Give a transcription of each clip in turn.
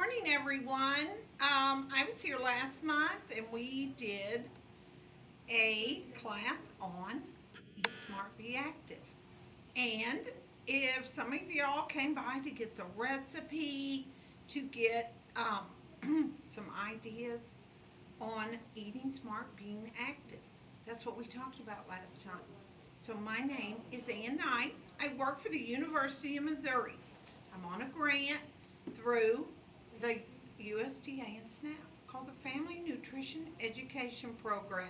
morning, everyone. I was here last month and we did a class on Eat Smart, Be Active. And if some of y'all came by to get the recipe, to get some ideas on eating smart, being active, that's what we talked about last time. So, my name is Ann Knight. I work for the University of Missouri. I'm on a grant through the USDA and SNAP called the Family Nutrition Education Program.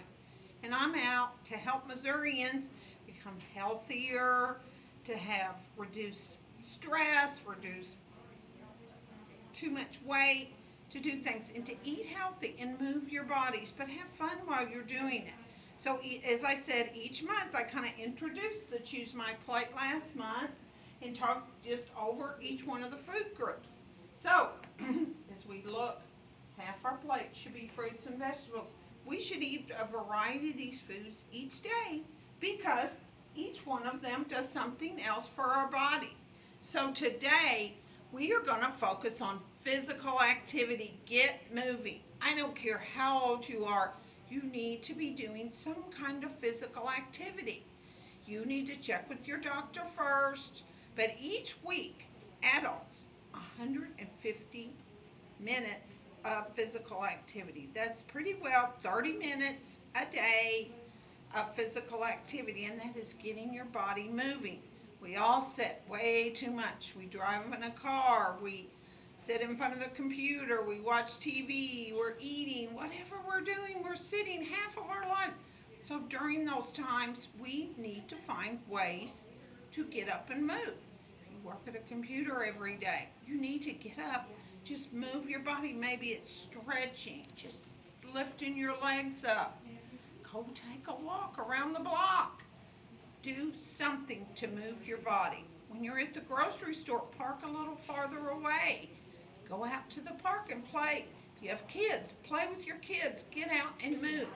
And I'm out to help Missourians become healthier, to have reduced stress, reduce too much weight, to do things, and to eat healthy and move your bodies, but have fun while you're doing it. So, as I said, each month I kind of introduced the Choose My Plate last month and talked just over each one of the food groups. So, as we look, half our plate should be fruits and vegetables. We should eat a variety of these foods each day because each one of them does something else for our body. So today, we are going to focus on physical activity. Get moving. I don't care how old you are, you need to be doing some kind of physical activity. You need to check with your doctor first, but each week, adults, 150 minutes of physical activity. That's pretty well 30 minutes a day of physical activity, and that is getting your body moving. We all sit way too much. We drive in a car, we sit in front of the computer, we watch TV, we're eating, whatever we're doing, we're sitting half of our lives. So during those times, we need to find ways to get up and move. You work at a computer every day, you need to get up, just move your body. Maybe it's stretching, just lifting your legs up. Go take a walk around the block. Do something to move your body. When you're at the grocery store, park a little farther away. Go out to the park and play. If you have kids, play with your kids. Get out and move.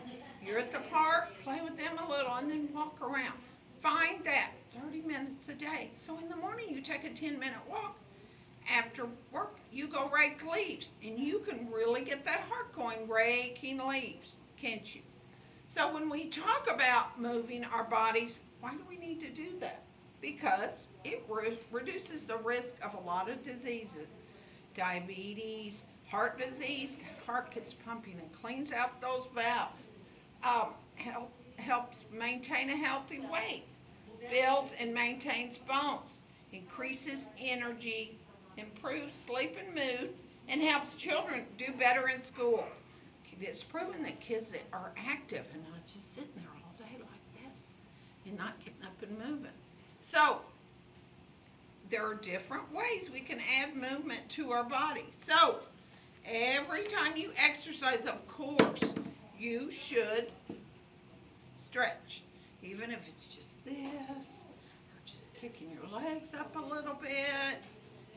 You're at the park, play with them a little, and then walk around. Find that 30 minutes a day. So in the morning, you take a 10-minute walk. After work, you go rake leaves, and you can really get that heart going raking leaves, can't you? So when we talk about moving our bodies, why do we need to do that? Because it reduces the risk of a lot of diseases. Diabetes, heart disease, heart gets pumping and cleans out those valves. Helps maintain a healthy weight, builds and maintains bones, increases energy, improves sleep and mood, and helps children do better in school. It's proven that kids that are active and not just sitting there all day like this and not getting up and moving. So, there are different ways we can add movement to our body. So, every time you exercise, of course, you should stretch. Even if it's just this, or just kicking your legs up a little bit,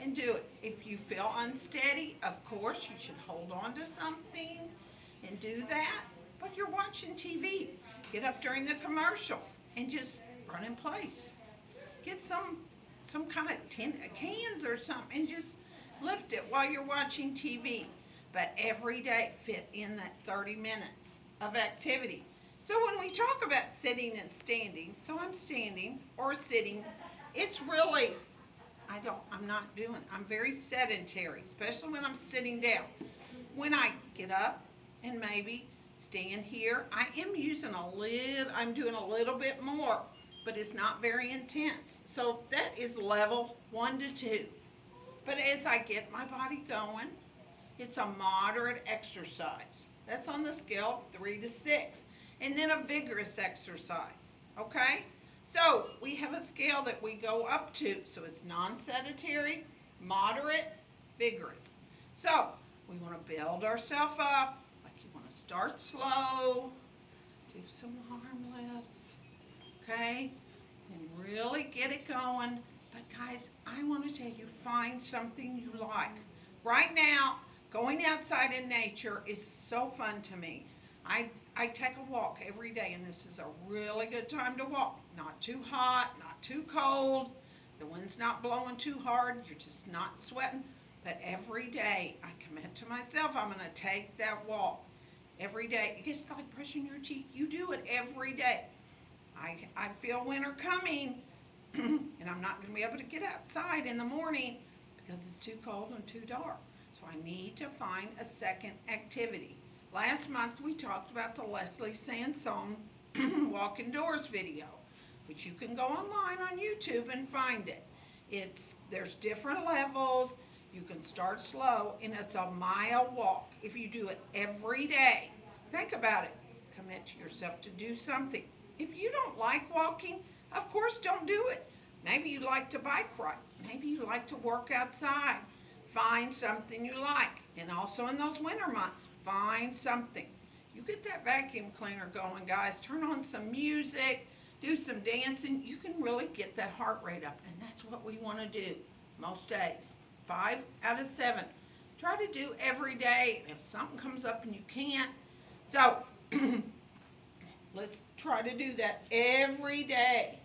and do it. If you feel unsteady, of course, you should hold on to something and do that. But you're watching TV. Get up during the commercials and just run in place. Get some kind of cans or something and just lift it while you're watching TV. But every day fit in that 30 minutes of activity. So when we talk about sitting and standing, so I'm standing or sitting, it's really, I'm very sedentary, especially when I'm sitting down. When I get up and maybe stand here, I'm doing a little bit more, but it's not very intense. So that is level 1 to 2. But as I get my body going, it's a moderate exercise. That's on the scale of 3 to 6. And then a vigorous exercise, okay? So we have a scale that we go up to. So it's non-sedentary, moderate, vigorous. So we want to build ourselves up. Like you want to start slow, do some arm lifts, okay? And really get it going. But guys, I want to tell you, find something you like. Right now, going outside in nature is so fun to me. I take a walk every day, and this is a really good time to walk. Not too hot, not too cold. The wind's not blowing too hard. You're just not sweating. But every day I commit to myself, I'm going to take that walk every day. It gets like brushing your teeth. You do it every day. I feel winter coming, and I'm not going to be able to get outside in the morning because it's too cold and too dark. So I need to find a second activity. Last month we talked about the Leslie Sansone walk indoors video, which you can go online on YouTube and find it. There's different levels. You can start slow, and it's a mile walk. If you do it every day, think about it. Commit to yourself to do something. If you don't like walking, of course don't do it. Maybe you like to bike ride. Maybe you like to work outside. Find something you like. And also in those winter months, find something. You get that vacuum cleaner going, guys. Turn on some music. Do some dancing. You can really get that heart rate up. And that's what we want to do most days. 5 out of 7. Try to do every day. If something comes up and you can't, so let's try to do that every day.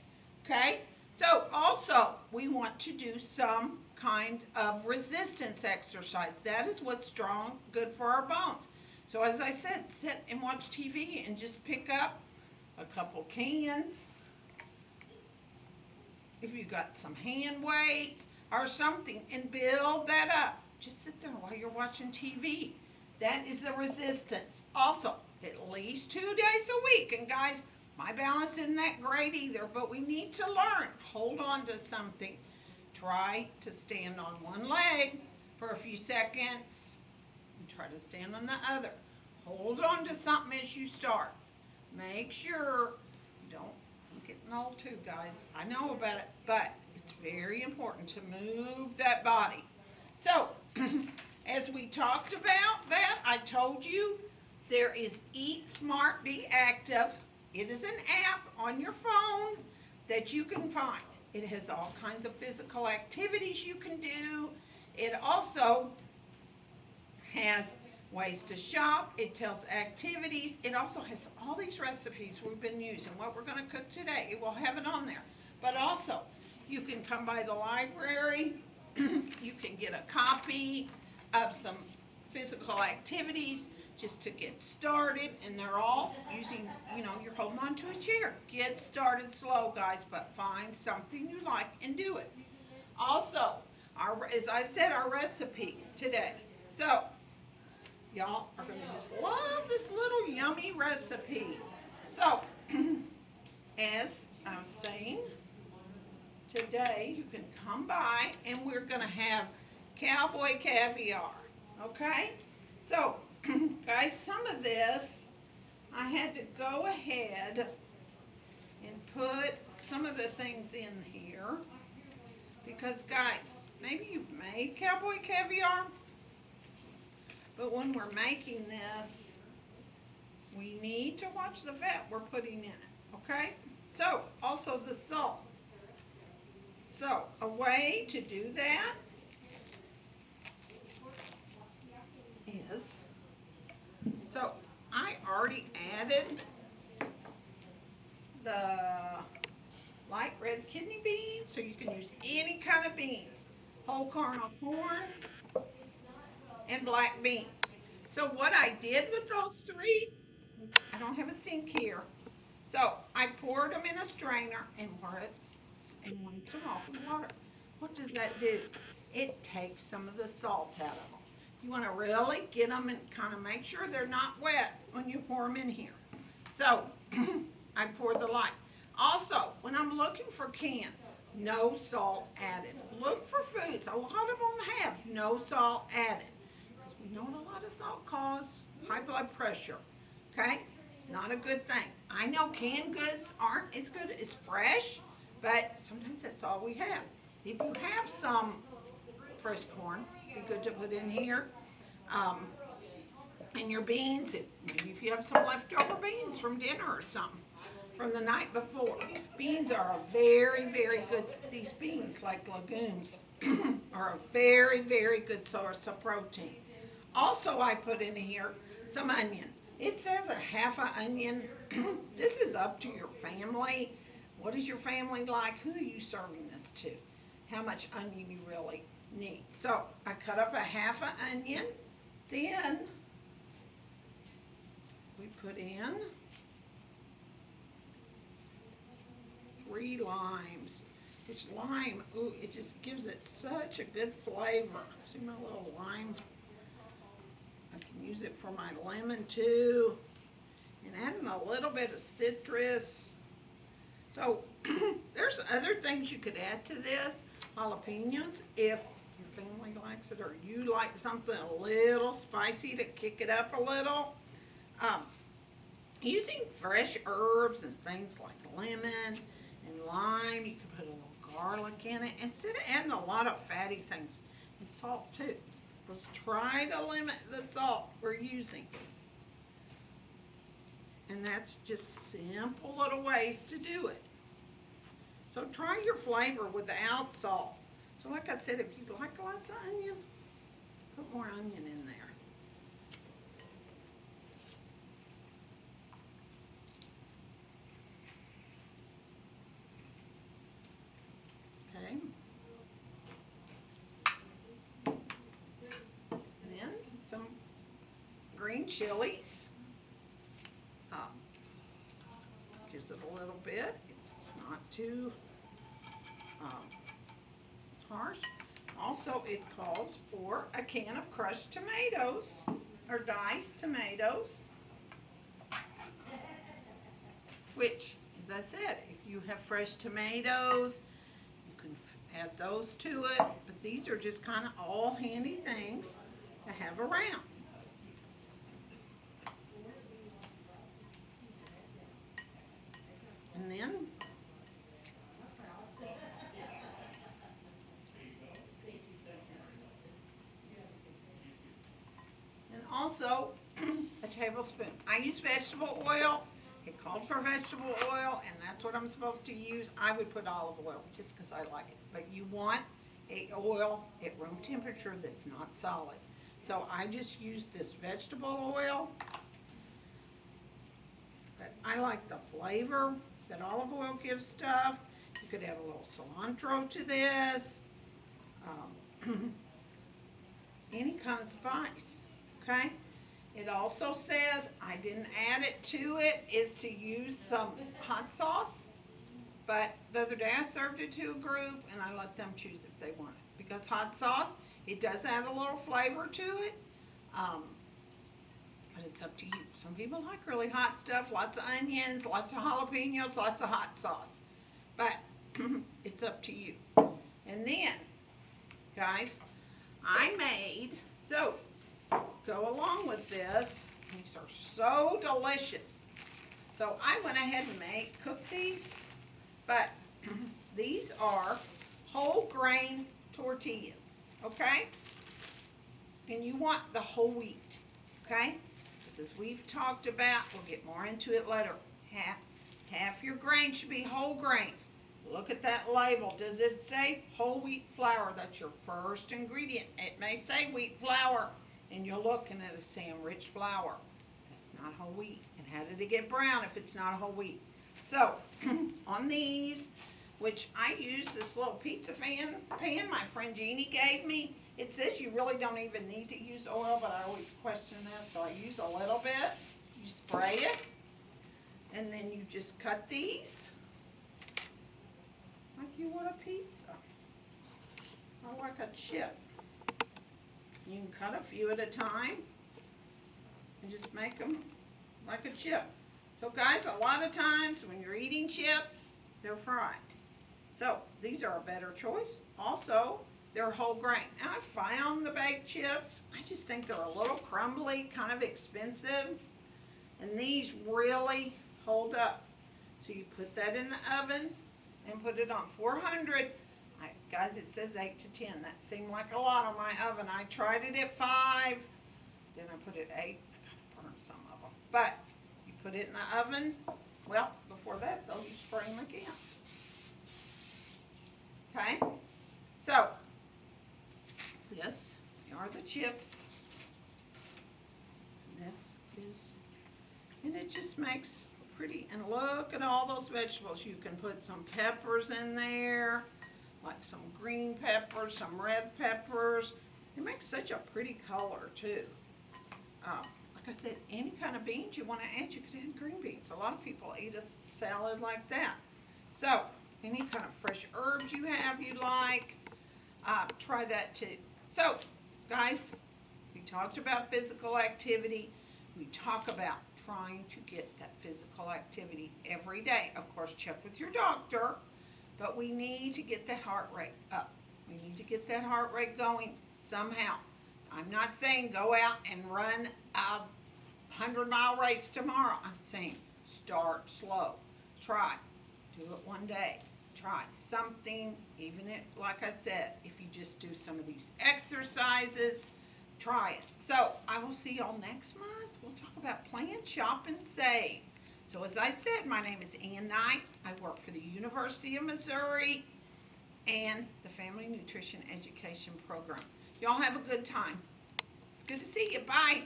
Okay? So also, we want to do some kind of resistance exercise. That is what's strong, good for our bones. So as I said, sit and watch TV and just pick up a couple cans. If you've got some hand weights or something, and build that up. Just sit there while you're watching TV. That is a resistance. Also, at least 2 days a week. And guys, my balance isn't that great either, but we need to learn. Hold on to something. Try to stand on one leg for a few seconds and try to stand on the other. Hold on to something as you start. Make sure you don't, I'm getting old too, guys. I know about it, but it's very important to move that body. So, as we talked about that, I told you there is Eat Smart, Be Active. It is an app on your phone that you can find. It has all kinds of physical activities you can do. It also has ways to shop. It tells activities. It also has all these recipes we've been using, what we're going to cook today. It will have it on there. But also, you can come by the library. You can get a copy of some physical activities just to get started, and they're all using, you're holding on to a chair. Get started slow, guys, but find something you like and do it. Also, as I said, our recipe today. So, y'all are going to just love this little yummy recipe. So, as I was saying, today you can come by and we're going to have Cowboy Caviar, okay? So, guys, some of this I had to go ahead and put some of the things in here because, guys, maybe you've made Cowboy Caviar, but when we're making this, we need to watch the fat we're putting in it, okay? So, also the salt. So, a way to do that is, so I already added the light red kidney beans, so you can use any kind of beans, whole kernel corn, and black beans. So what I did with those three, I don't have a sink here, so I poured them in a strainer and rinsed them off with water. What does that do? It takes some of the salt out of them. You want to really get them and kind of make sure they're not wet when you pour them in here. So I poured the light. Also, when I'm looking for canned, no salt added. Look for foods. A lot of them have no salt added. Because we know what a lot of salt causes high blood pressure. Okay? Not a good thing. I know canned goods aren't as good as fresh, but sometimes that's all we have. If you have some fresh corn, it'd be good to put in here. And your beans, maybe if you have some leftover beans from dinner or something from the night before. Beans are a very, very good, these beans like legumes are a very, very good source of protein. Also, I put in here some onion. It says a half an onion. This is up to your family. What is your family like? Who are you serving this to? How much onion you really neat. So I cut up a half an onion, then we put in 3 limes. Which lime, ooh, it just gives it such a good flavor. See my little lime? I can use it for my lemon too. And adding a little bit of citrus. So there's other things you could add to this. Jalapenos, if your family likes it or you like something a little spicy to kick it up a little. Using fresh herbs and things like lemon and lime, you can put a little garlic in it instead of adding a lot of fatty things, and salt too. Let's try to limit the salt we're using. And that's just simple little ways to do it. So try your flavor without salt. So like I said, if you like lots of onion, put more onion in there. Okay. And then some green chilies. Gives it a little bit. It's not too harsh. Also, it calls for a can of crushed tomatoes or diced tomatoes, which, as I said, if you have fresh tomatoes, you can add those to it, but these are just kind of all handy things to have around. And then also a tablespoon. I use vegetable oil. It called for vegetable oil, and that's what I'm supposed to use. I would put olive oil just because I like it. But you want a oil at room temperature that's not solid. So I just use this vegetable oil. But I like the flavor that olive oil gives stuff. You could add a little cilantro to this. Any kind of spice, okay? It also says, I didn't add it to it, is to use some hot sauce. But the other day I served it to a group and I let them choose if they want it. Because hot sauce, it does add a little flavor to it. But it's up to you. Some people like really hot stuff, lots of onions, lots of jalapenos, lots of hot sauce. But it's up to you. And then, guys, I made, so go along with this. These are so delicious. So I went ahead and cooked these, but these are whole grain tortillas, okay? And you want the whole wheat, okay? As we've talked about, we'll get more into it later. Half your grain should be whole grains. Look at that label. Does it say whole wheat flour? That's your first ingredient. It may say wheat flour, and you're looking at it saying rich flour. That's not whole wheat. And how did it get brown if it's not whole wheat? So, on these, which I use this little pizza pan my friend Jeannie gave me. It says you really don't even need to use oil, but I always question that, so I use a little bit. You spray it, and then you just cut these like you would a pizza, or like a chip. You can cut a few at a time, and just make them like a chip. So guys, a lot of times when you're eating chips, they're fried. So these are a better choice. Also, they're whole grain. Now I found the baked chips. I just think they're a little crumbly, kind of expensive. And these really hold up. So you put that in the oven and put it on 400. Guys, it says 8 to 10. That seemed like a lot on my oven. I tried it at 5. Then I put it at 8. I kind of burned some of them. But you put it in the oven. Well, before that, though, you spray them again. Okay? So, this are the chips. This is, and it just makes pretty, and look at all those vegetables. You can put some peppers in there, like some green peppers, some red peppers. It makes such a pretty color too. Like I said, any kind of beans you want to add, you could add green beans. A lot of people eat a salad like that. So, any kind of fresh herbs you have you like, try that too. So, guys, we talked about physical activity. We talk about trying to get that physical activity every day. Of course, check with your doctor, but we need to get that heart rate up. We need to get that heart rate going somehow. I'm not saying go out and run a 100-mile race tomorrow. I'm saying start slow. Try. Do it one day. Try something, even if, like I said, if you just do some of these exercises, try it. So I will see y'all next month. We'll talk about plan, shop, and save. So as I said, my name is Ann Knight. I work for the University of Missouri and the Family Nutrition Education Program. Y'all have a good time. Good to see you. Bye.